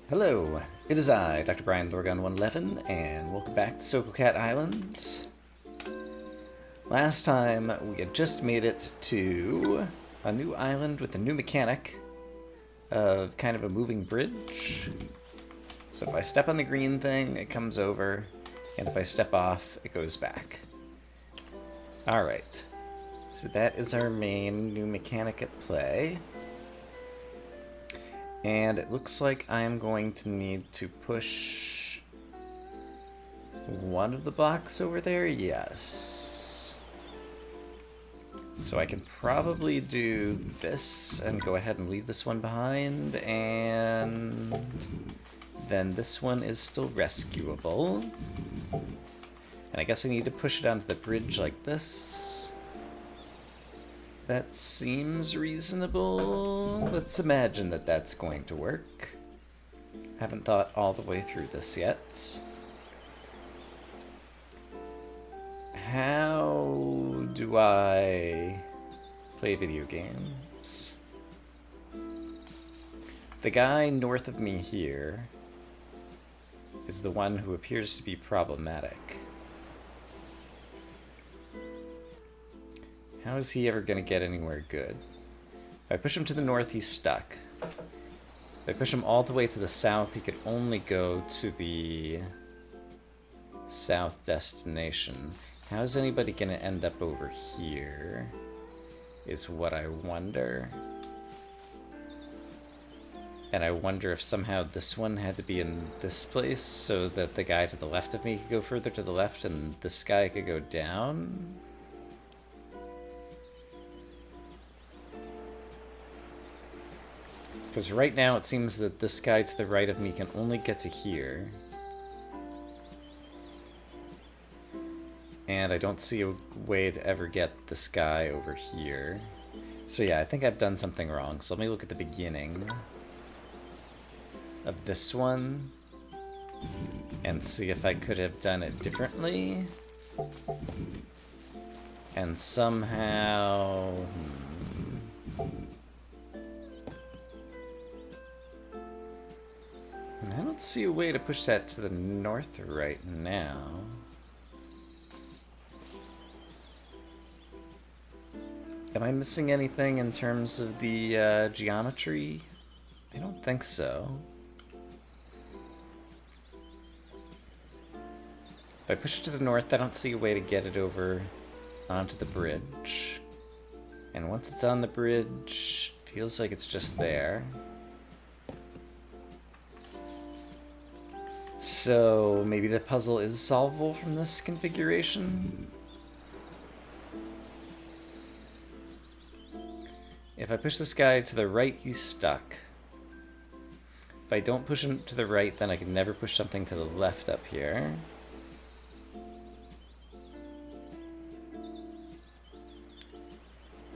Hello, it is I, Dr. Brian Lorgon 111, and welcome back to SokoCat Islands. Last time, we had just made it to a new island with a new mechanic of kind of a moving bridge. So if I step on the green thing, it comes over, and if I step off, it goes back. Alright, so that is our main new mechanic at play. And it looks like I'm going to need to push one of the blocks over there, yes. So I can probably do this and go ahead and leave this one behind, and then this one is still rescuable. And I guess I need to push it onto the bridge like this. That seems reasonable. Let's imagine that that's going to work. Haven't thought all the way through this yet. How do I play video games? The guy north of me here is the one who appears to be problematic. How is he ever going to get anywhere good? If I push him to the north, he's stuck. If I push him all the way to the south, he could only go to the south destination. How is anybody going to end up over here, is what I wonder. And I wonder if somehow this one had to be in this place so that the guy to the left of me could go further to the left and this guy could go down. Because right now it seems that this guy to the right of me can only get to here. And I don't see a way to ever get this guy over here. So yeah, I think I've done something wrong. So let me look at the beginning of this one and see if I could have done it differently. And somehow... I don't see a way to push that to the north right now. Am I missing anything in terms of the geometry? I don't think so. If I push it to the north, I don't see a way to get it over onto the bridge. And once it's on the bridge, it feels like it's just there. So maybe the puzzle is solvable from this configuration? If I push this guy to the right, he's stuck. If I don't push him to the right, then I can never push something to the left up here.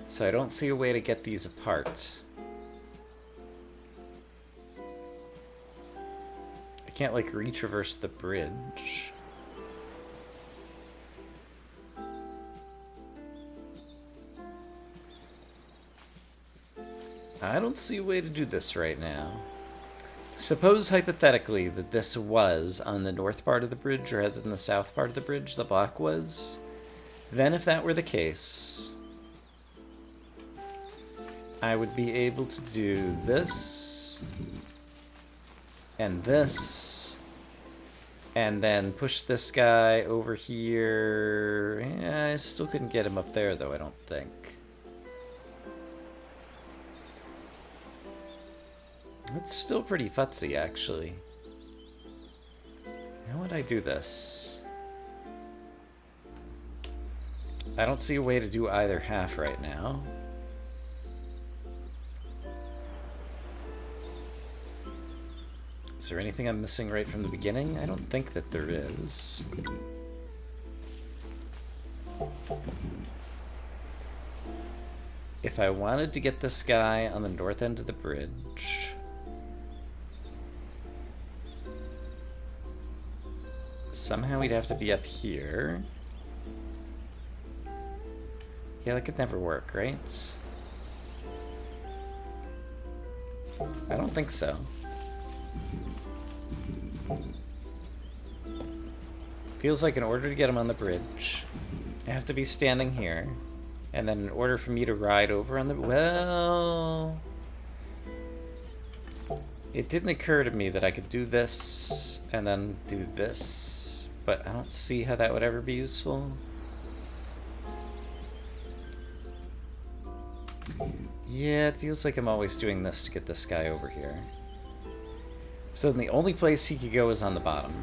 So I don't see a way to get these apart. I can't, like, retraverse the bridge. I don't see a way to do this right now. Suppose, hypothetically, that this was on the north part of the bridge rather than the south part of the bridge the block was. Then if that were the case, I would be able to do this... and this, and then push this guy over here. Yeah, I still couldn't get him up there, though, I don't think. It's still pretty futzy, actually. How would I do this? I don't see a way to do either half right now. Is there anything I'm missing right from the beginning? I don't think that there is. If I wanted to get this guy on the north end of the bridge... somehow he'd have to be up here. Yeah, that could never work, right? I don't think so. Feels like in order to get him on the bridge, I have to be standing here. And then in order for me to ride over on the... Well... It didn't occur to me that I could do this and then do this. But I don't see how that would ever be useful. Yeah, it feels like I'm always doing this to get this guy over here. So then the only place he could go is on the bottom.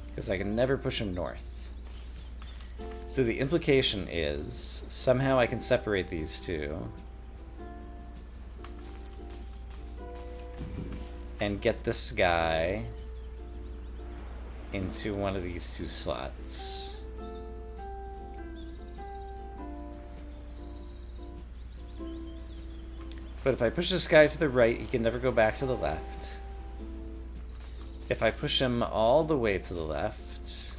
Because I can never push him north. So the implication is, somehow I can separate these two. And get this guy into one of these two slots. But if I push this guy to the right, he can never go back to the left. If I push him all the way to the left,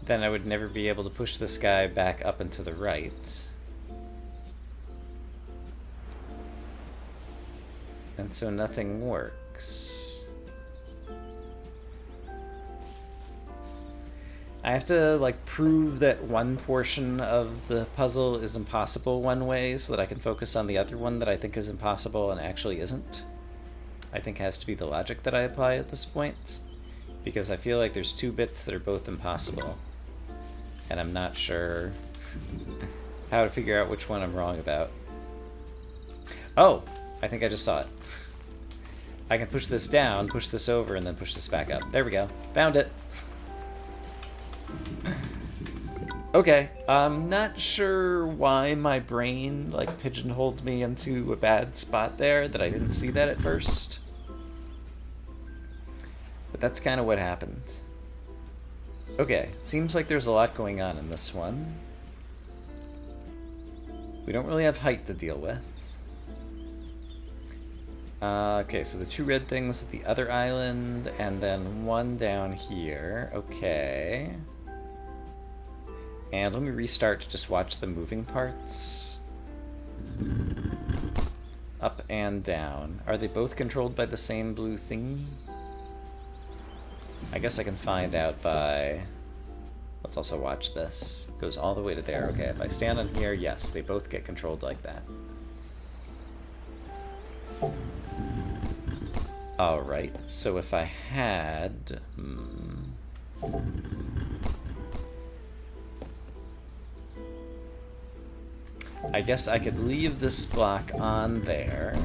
then I would never be able to push this guy back up and to the right. And so nothing works. I have to, like, prove that one portion of the puzzle is impossible one way so that I can focus on the other one that I think is impossible and actually isn't. I think has to be the logic that I apply at this point. Because I feel like there's two bits that are both impossible. And I'm not sure how to figure out which one I'm wrong about. Oh! I think I just saw it. I can push this down, push this over, and then push this back up. There we go. Found it! Okay, I'm not sure why my brain, like, pigeonholed me into a bad spot there, that I didn't see that at first. But that's kind of what happened. Okay, seems like there's a lot going on in this one. We don't really have height to deal with. Okay, so the two red things at the other island, and then one down here. Okay. And let me restart to just watch the moving parts. Up and down. Are they both controlled by the same blue thingy? I guess I can find out by... Let's also watch this. It goes all the way to there. Okay, if I stand on here, yes, they both get controlled like that. Alright, so if I had... I guess I could leave this block on there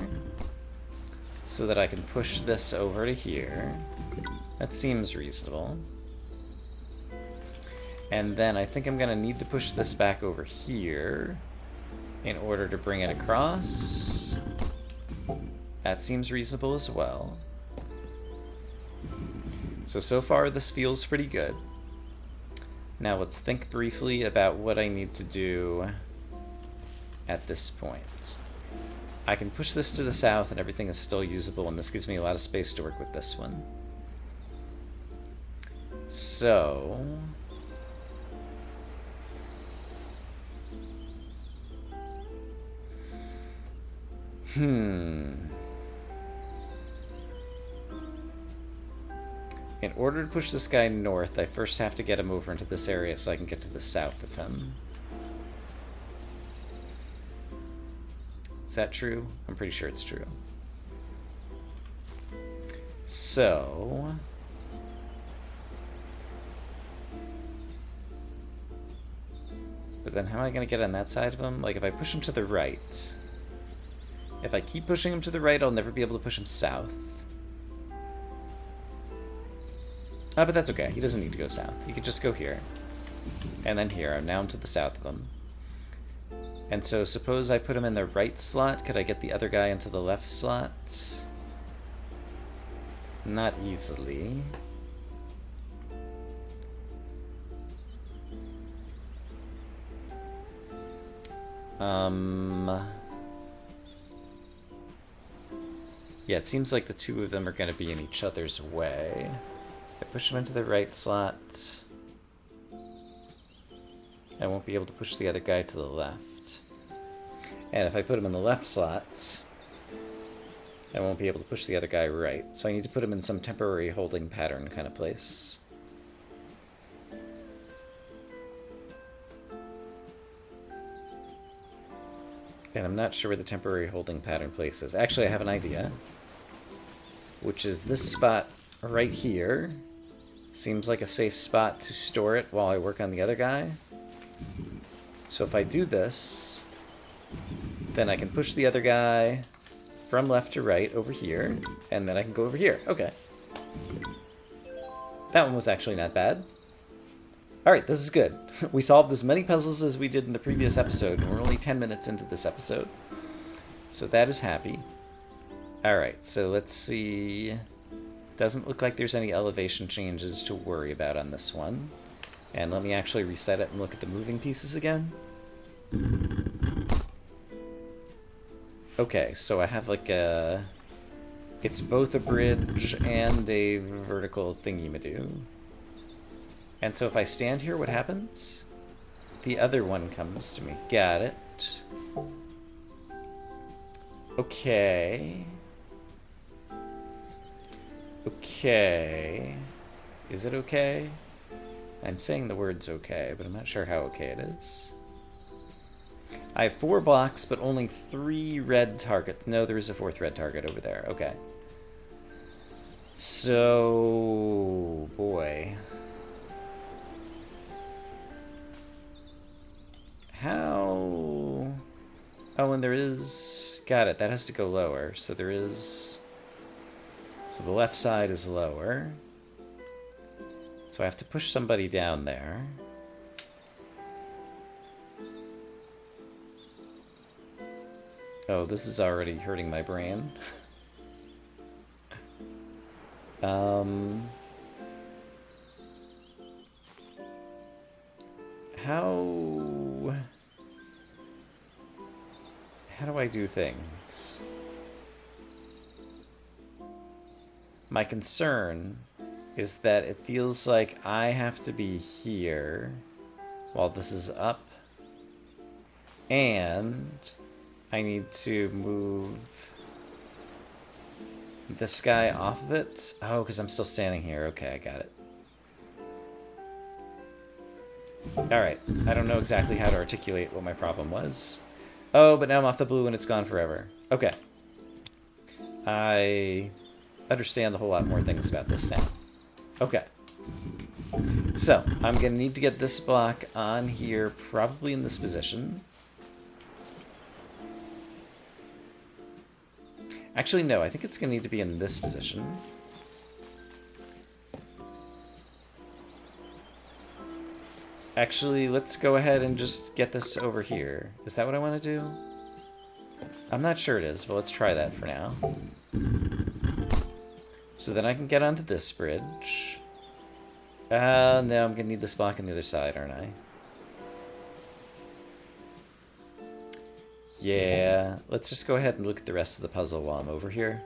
so that I can push this over to here. That seems reasonable. And then I think I'm going to need to push this back over here in order to bring it across. That seems reasonable as well. So far this feels pretty good. Now let's think briefly about what I need to do at this point. I can push this to the south and everything is still usable, and this gives me a lot of space to work with this one. So... In order to push this guy north, I first have to get him over into this area so I can get to the south of him. Is that true? I'm pretty sure it's true. So... But then how am I going to get on that side of him? Like, if I push him to the right... If I keep pushing him to the right, I'll never be able to push him south. But that's okay. He doesn't need to go south. He could just go here. And then here. Now I'm to the south of him. And so suppose I put him in the right slot. Could I get the other guy into the left slot? Not easily. Yeah, it seems like the two of them are going to be in each other's way. I push him into the right slot. I won't be able to push the other guy to the left. And if I put him in the left slot, I won't be able to push the other guy right. So I need to put him in some temporary holding pattern kind of place. And I'm not sure where the temporary holding pattern place is. Actually, I have an idea. Which is this spot right here. Seems like a safe spot to store it while I work on the other guy. So if I do this, then I can push the other guy from left to right over here, and then I can go over here. Okay. That one was actually not bad. Alright, this is good. We solved as many puzzles as we did in the previous episode, and we're only 10 minutes into this episode. So that is happy. Alright, so let's see. Doesn't look like there's any elevation changes to worry about on this one. And let me actually reset it and look at the moving pieces again. Okay, so I have like a... It's both a bridge and a vertical thingy-madoo. And so if I stand here, what happens? The other one comes to me. Got it. Okay. Okay. Is it okay? I'm saying the word's okay, but I'm not sure how okay it is. I have 4 blocks, but only 3 red targets. No, there is a 4th red target over there. Okay. So... boy. How... Oh, and there is... Got it. That has to go lower. So there is... So the left side is lower. So I have to push somebody down there. Oh, this is already hurting my brain. How do I do things? My concern is that it feels like I have to be here while this is up, and I need to move this guy off of it. Oh, because I'm still standing here. Okay, I got it. Alright, I don't know exactly how to articulate what my problem was. Oh, but now I'm off the blue and it's gone forever. Okay. I understand a whole lot more things about this now. Okay. So, I'm going to need to get this block on here, probably in this position. Actually, no, I think it's going to need to be in this position. Actually, let's go ahead and just get this over here. Is that what I want to do? I'm not sure it is, but let's try that for now. So then I can get onto this bridge. No, I'm going to need this block on the other side, aren't I? Yeah, let's just go ahead and look at the rest of the puzzle while I'm over here.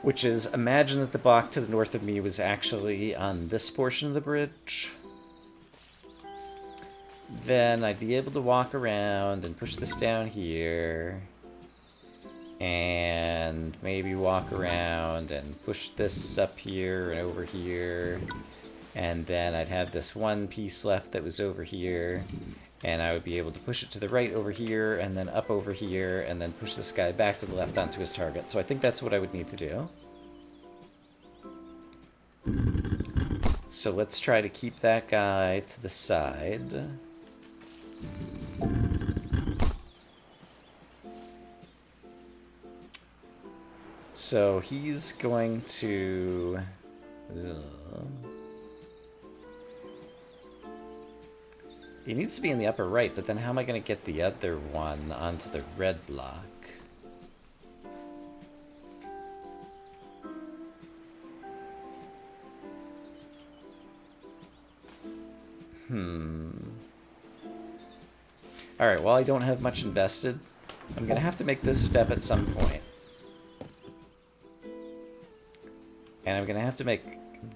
Which is, imagine that the block to the north of me was actually on this portion of the bridge. Then I'd be able to walk around and push this down here. And maybe walk around and push this up here and over here. And then I'd have this one piece left that was over here. And I would be able to push it to the right over here, and then up over here, and then push this guy back to the left onto his target. So I think that's what I would need to do. So let's try to keep that guy to the side. So he's going to... He needs to be in the upper right, but then how am I going to get the other one onto the red block? Alright, well, I don't have much invested. I'm going to have to make this step at some point. And I'm going to have to make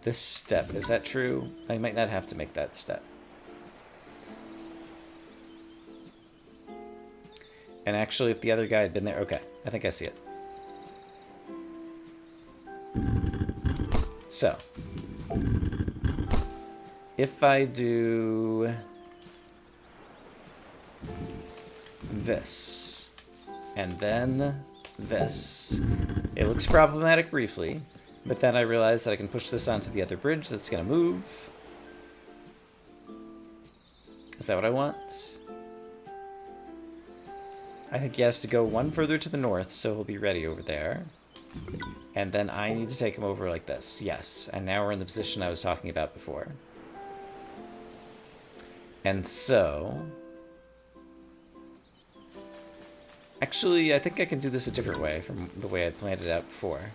this step. Is that true? I might not have to make that step. And actually, if the other guy had been there... Okay, I think I see it. So, if I do this, and then this, it looks problematic briefly, but then I realize that I can push this onto the other bridge that's going to move. Is that what I want? I think he has to go one further to the north, so he'll be ready over there. And then I need to take him over like this. Yes, and now we're in the position I was talking about before. And so... Actually, I think I can do this a different way from the way I'd planned it out before.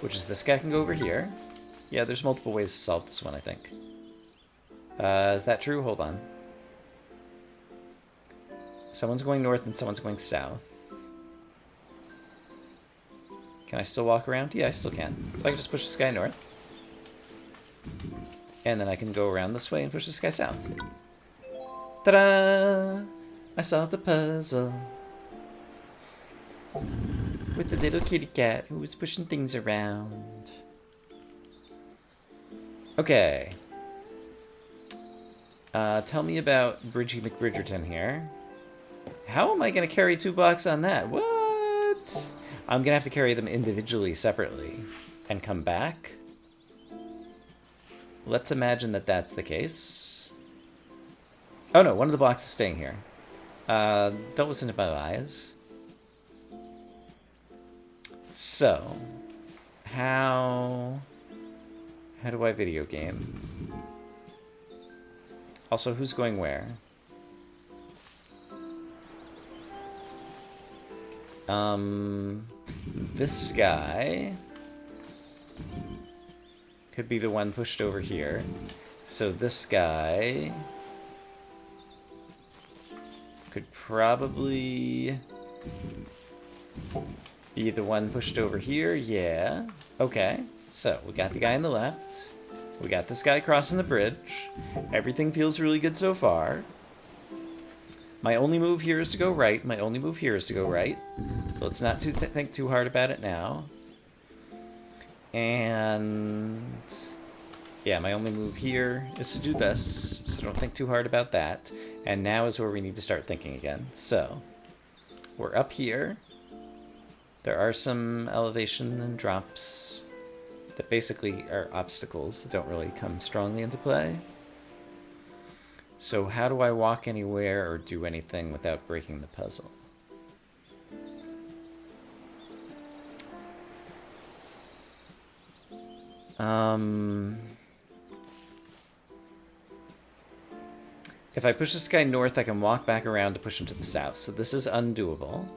Which is this guy can go over here. Yeah, there's multiple ways to solve this one, I think. Is that true? Hold on. Someone's going north and someone's going south. Can I still walk around? Yeah, I still can. So I can just push this guy north. And then I can go around this way and push this guy south. Ta-da! I solved the puzzle. With the little kitty cat who was pushing things around. Okay. Tell me about Bridgie McBridgerton here. How am I going to carry 2 blocks on that? What? I'm going to have to carry them individually, separately, and come back. Let's imagine that that's the case. Oh no, one of the blocks is staying here. Don't listen to my lies. So, how do I video game? Also, who's going where? This guy could be the one pushed over here. So this guy could probably be the one pushed over here. Yeah. Okay. So we got the guy on the left. We got this guy crossing the bridge. Everything feels really good so far. My only move here is to go right. My only move here is to go right. So let's not think too hard about it now. And yeah, my only move here is to do this. So don't think too hard about that. And now is where we need to start thinking again. So we're up here. There are some elevation and drops that basically are obstacles that don't really come strongly into play. So how do I walk anywhere or do anything without breaking the puzzle? If I push this guy north, I can walk back around to push him to the south. So this is undoable.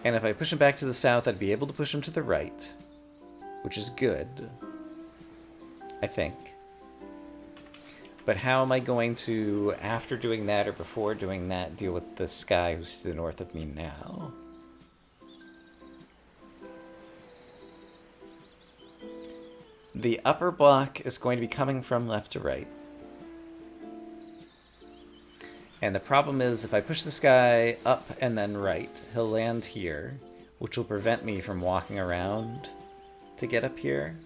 And if I push him back to the south, I'd be able to push him to the right, which is good, I think. But how am I going to, after doing that or before doing that, deal with this guy who's to the north of me now? The upper block is going to be coming from left to right. And the problem is, if I push this guy up and then right, he'll land here, which will prevent me from walking around to get up here.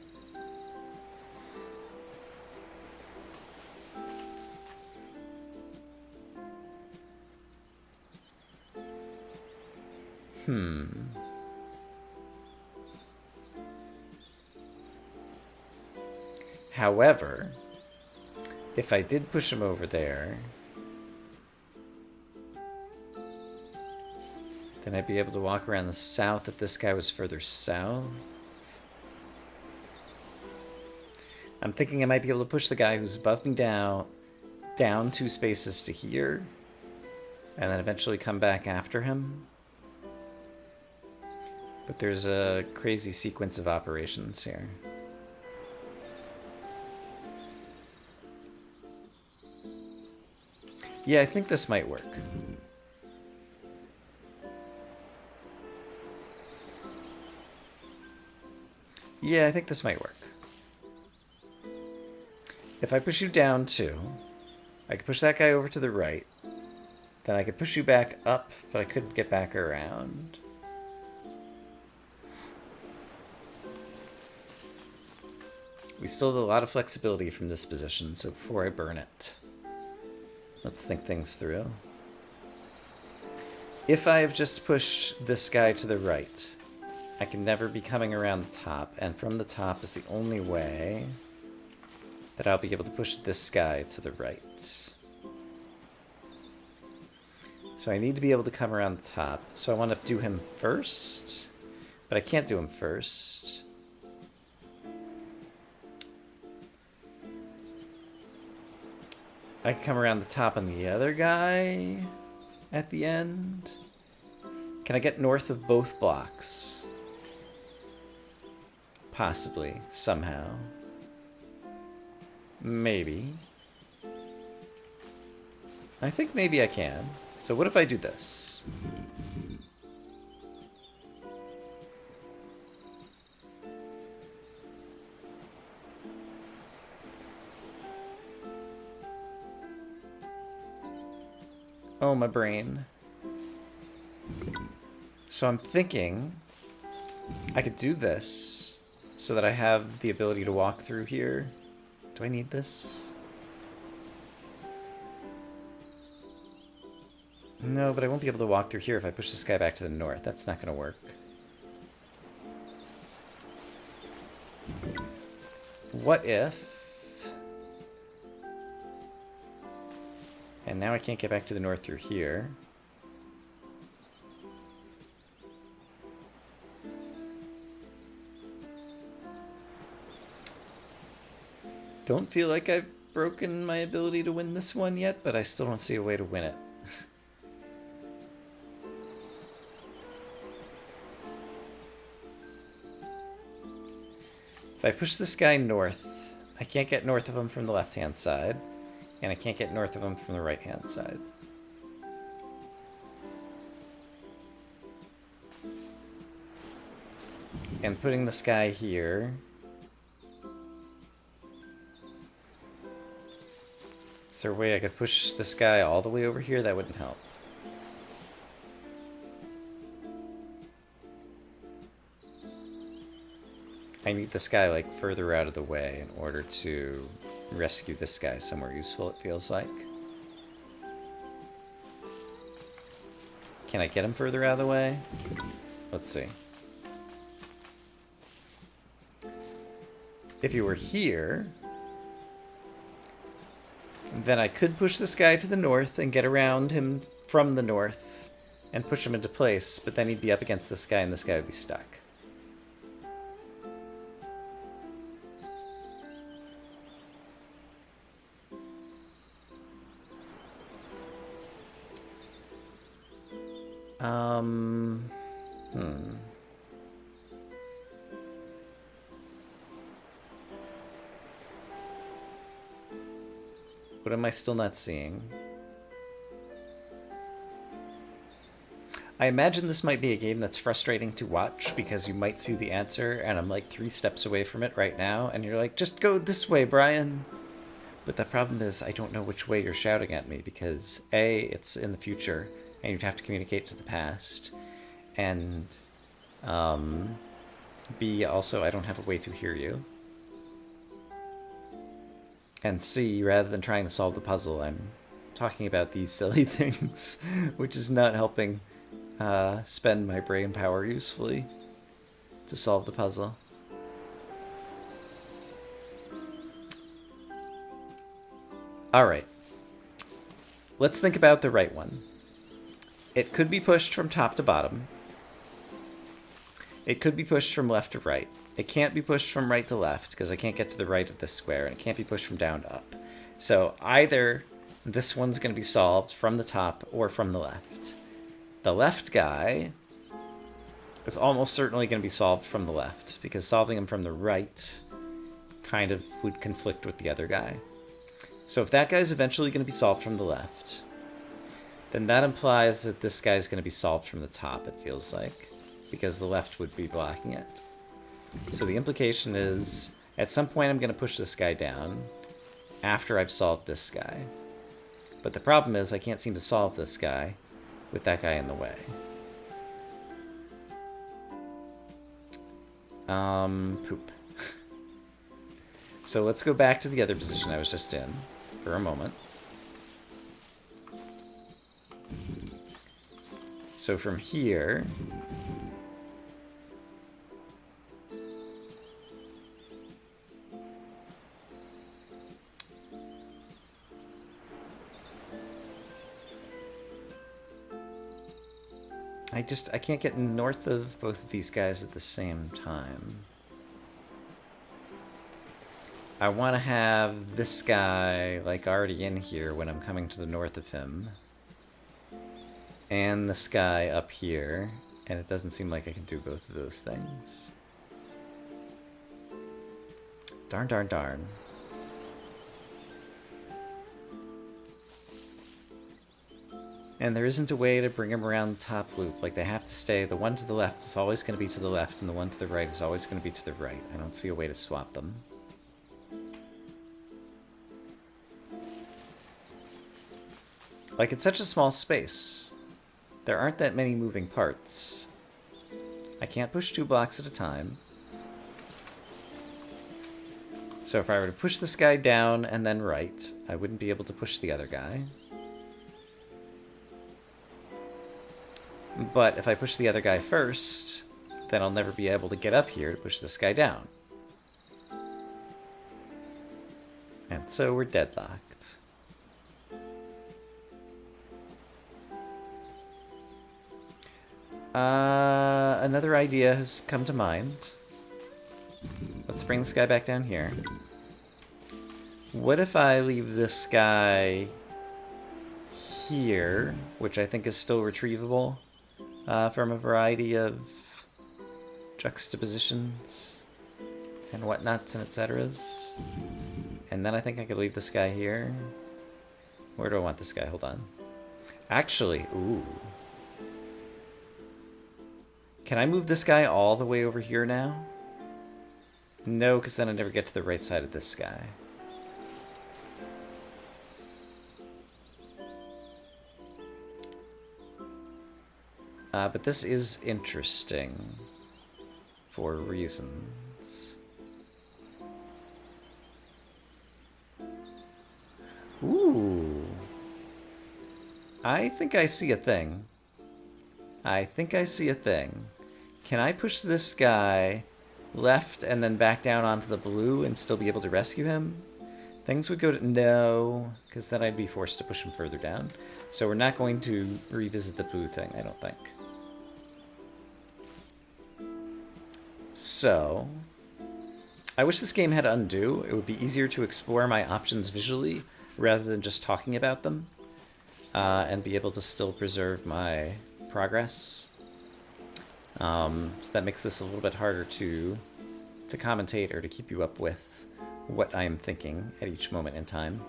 However, if I did push him over there, then I'd be able to walk around the south if this guy was further south. I'm thinking I might be able to push the guy who's above me down 2 spaces to here, and then eventually come back after him. But there's a crazy sequence of operations here. Yeah, I think this might work. Yeah, I think this might work. If I push you down 2, I could push that guy over to the right. Then I could push you back up, but I couldn't get back around. We still have a lot of flexibility from this position, so before I burn it, let's think things through. If I have just pushed this guy to the right, I can never be coming around the top, and from the top is the only way that I'll be able to push this guy to the right. So I need to be able to come around the top. So I want to do him first, but I can't do him first. I can come around the top on the other guy at the end. Can I get north of both blocks? Possibly, somehow. Maybe. I think maybe I can. So what if I do this? Oh, my brain. So I'm thinking I could do this so that I have the ability to walk through here. Do I need this? No, but I won't be able to walk through here if I push this guy back to the north. That's not going to work. What if... And now I can't get back to the north through here. Don't feel like I've broken my ability to win this one yet, but I still don't see a way to win it. If I push this guy north, I can't get north of him from the left-hand side, and I can't get north of him from the right-hand side. And putting this guy here... Is there a way I could push this guy all the way over here? That wouldn't help. I need this guy, like, further out of the way in order to rescue this guy somewhere useful, it feels like. Can I get him further out of the way? Let's see. If he were here, then I could push this guy to the north and get around him from the north and push him into place, but then he'd be up against this guy and this guy would be stuck. What am I still not seeing? I imagine this might be a game that's frustrating to watch because you might see the answer and I'm like 3 steps away from it right now and you're like, just go this way, Brian. But the problem is I don't know which way you're shouting at me because A, it's in the future and you'd have to communicate to the past, and B, also I don't have a way to hear you. And C, rather than trying to solve the puzzle, I'm talking about these silly things, which is not helping spend my brain power usefully to solve the puzzle. Alright. Let's think about the right one. It could be pushed from top to bottom. It could be pushed from left to right. It can't be pushed from right to left because I can't get to the right of this square, and it can't be pushed from down to up. So either this one's going to be solved from the top or from the left. The left guy is almost certainly going to be solved from the left because solving him from the right kind of would conflict with the other guy. So if that guy's eventually going to be solved from the left, then that implies that this guy's going to be solved from the top, it feels like, because the left would be blocking it. So the implication is, at some point I'm going to push this guy down after I've solved this guy. But the problem is I can't seem to solve this guy with that guy in the way. Poop. So let's go back to the other position I was just in for a moment. So from here... I can't get north of both of these guys at the same time. I want to have this guy, like, already in here when I'm coming to the north of him. And this guy up here. And it doesn't seem like I can do both of those things. Darn, darn, darn. And there isn't a way to bring them around the top loop. Like, they have to stay. The one to the left is always going to be to the left, and the one to the right is always going to be to the right. I don't see a way to swap them. Like, it's such a small space. There aren't that many moving parts. I can't push 2 blocks at a time. So if I were to push this guy down and then right, I wouldn't be able to push the other guy. But if I push the other guy first, then I'll never be able to get up here to push this guy down. And so we're deadlocked. Another idea has come to mind. Let's bring this guy back down here. What if I leave this guy here, which I think is still retrievable from a variety of juxtapositions and whatnots and etceteras. And then I think I could leave this guy here. Where do I want this guy? Hold on. Actually, ooh. Can I move this guy all the way over here now? No, because then I never get to the right side of this guy. But this is interesting for reasons. Ooh. I think I see a thing. I think I see a thing. Can I push this guy left and then back down onto the blue and still be able to rescue him? Things would go to... No, because then I'd be forced to push him further down. So we're not going to revisit the blue thing, I don't think. So, I wish this game had undo. It would be easier to explore my options visually rather than just talking about them. And be able to still preserve my progress. So that makes this a little bit harder to commentate or to keep you up with what I am thinking at each moment in time.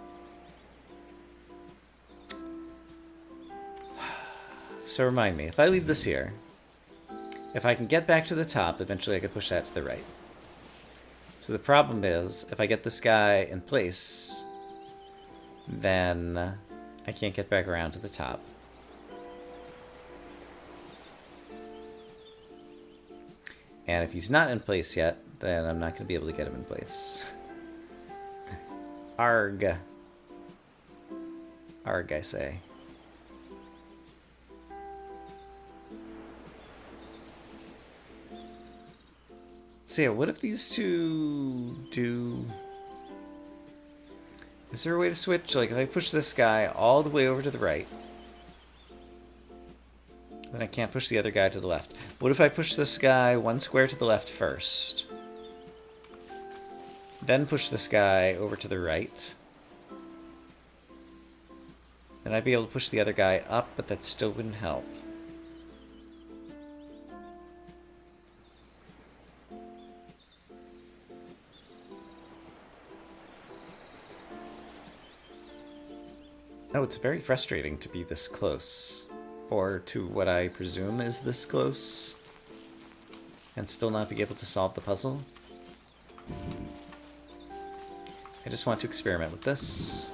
So remind me, if I leave this here, if I can get back to the top, eventually I could push that to the right. So the problem is, if I get this guy in place, then I can't get back around to the top. And if he's not in place yet, then I'm not going to be able to get him in place. Arg. Arg, I say. So yeah, what if these two do... Is there a way to switch? Like, if I push this guy all the way over to the right, then I can't push the other guy to the left. What if I push this guy 1 square to the left first? Then push this guy over to the right. Then I'd be able to push the other guy up, but that still wouldn't help. Oh, it's very frustrating to be this close. Or to what I presume is this close. And still not be able to solve the puzzle. I just want to experiment with this.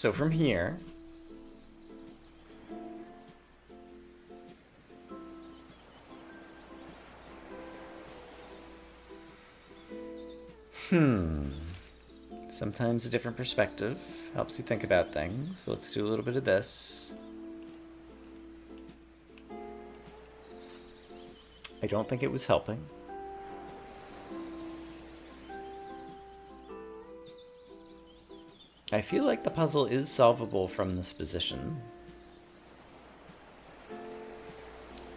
So from here... Sometimes a different perspective helps you think about things. So let's do a little bit of this. I don't think it was helping. I feel like the puzzle is solvable from this position,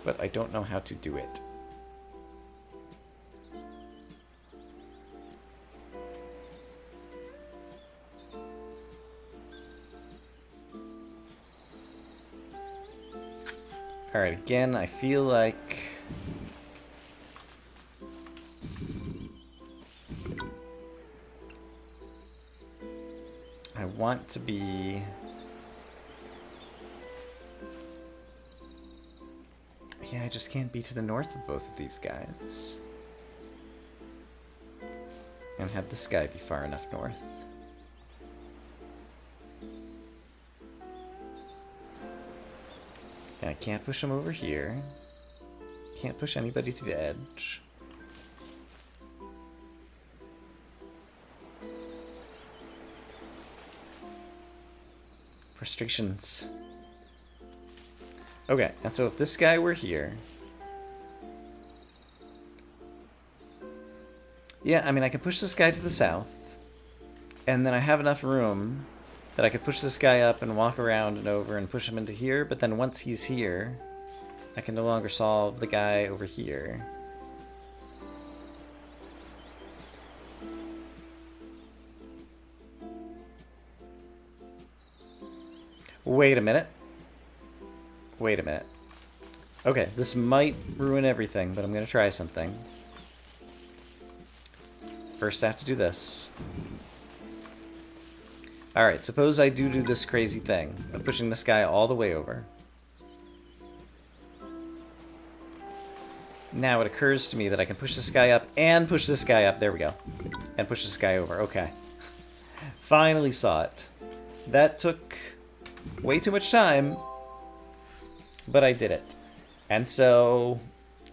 but I don't know how to do it. Alright, again, I feel like... I want to be... Yeah, I just can't be to the north of both of these guys. And have this guy be far enough north. And I can't push him over here. Can't push anybody to the edge. Frustrations. Okay, and so if this guy were here... Yeah, I mean, I can push this guy to the south. And then I have enough room that I could push this guy up and walk around and over and push him into here. But then once he's here, I can no longer solve the guy over here. Wait a minute. Wait a minute. Okay, this might ruin everything, but I'm going to try something. First, I have to do this. Alright, suppose I do this crazy thing of pushing this guy all the way over. Now it occurs to me that I can push this guy up and push this guy up. There we go. And push this guy over. Okay. Finally saw it. That took way too much time, but I did it. And so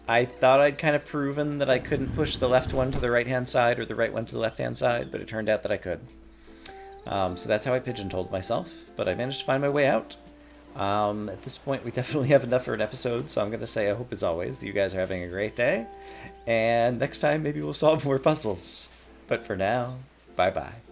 I thought I'd kind of proven that I couldn't push the left one to the right-hand side or the right one to the left-hand side, but it turned out that I could. So that's how I pigeon-toed myself, but I managed to find my way out. At this point, we definitely have enough for an episode, so I'm going to say I hope, as always, that you guys are having a great day, and next time maybe we'll solve more puzzles. But for now, bye-bye.